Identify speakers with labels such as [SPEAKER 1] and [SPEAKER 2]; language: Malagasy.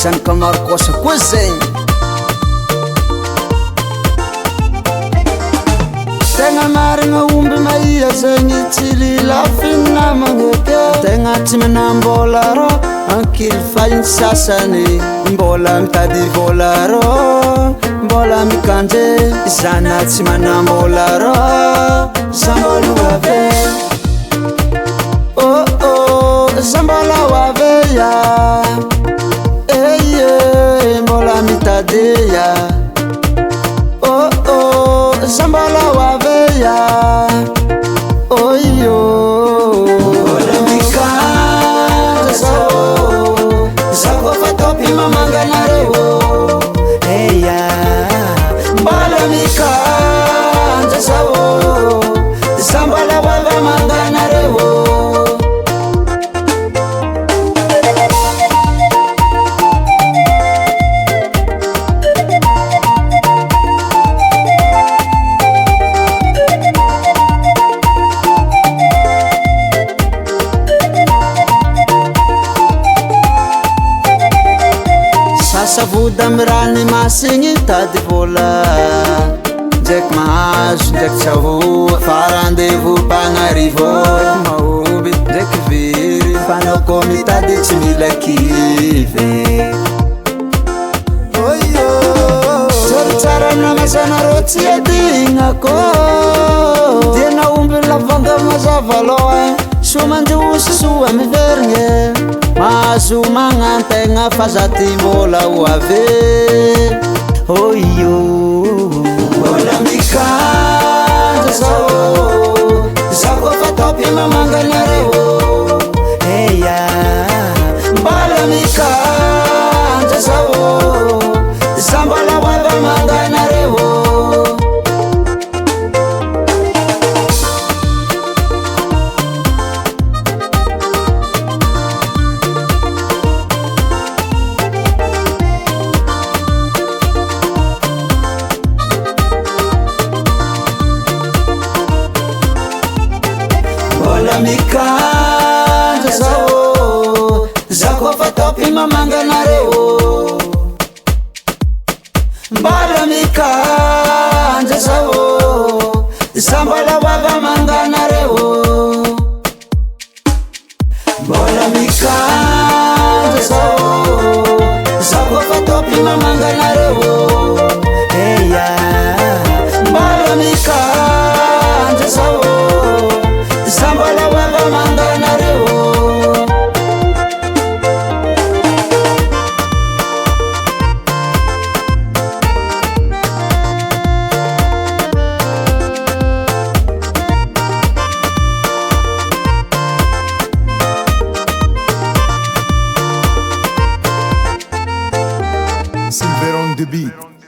[SPEAKER 1] isany kamarokôsa koa zegny tegna marigna omby maia zegny tsy lilafina magneke tegna tsy manambola rô ankily fahiny sasany mbola mitady vola rô mbola mikanje zana tsy manambola rô zambola hoave oh oh zambola hoave ya eye mbola mitady ya oh oh zambola hoave ya oh yo mbola mikanje zako fatopi mamanganareo eya mbola mikanje zambola hoave manganareo savoda mirany masigny tady vola ndraiky mahazo ndraiky tsy avoa farandevo mpagnarivo maoby ndraiky very fanao kô mitady tsy mila kivy tsaritsara namasana rô tsy adigna kô diana omby lavanga mazava loa somandroso soa miverigny mahazo magnategna fa zaty mbola hoave oh yo mbola mikanja zako fatopi mamanganareo eya mbola mikanja zambola hoave manganareo mikanja zako fatopi mamanganareo mbola mikanja zambola hoave manganareo mbola mikanja zako fatopi mamanganareo eya mbola mikanja zambola hoave manganareo
[SPEAKER 2] Silver on the beat.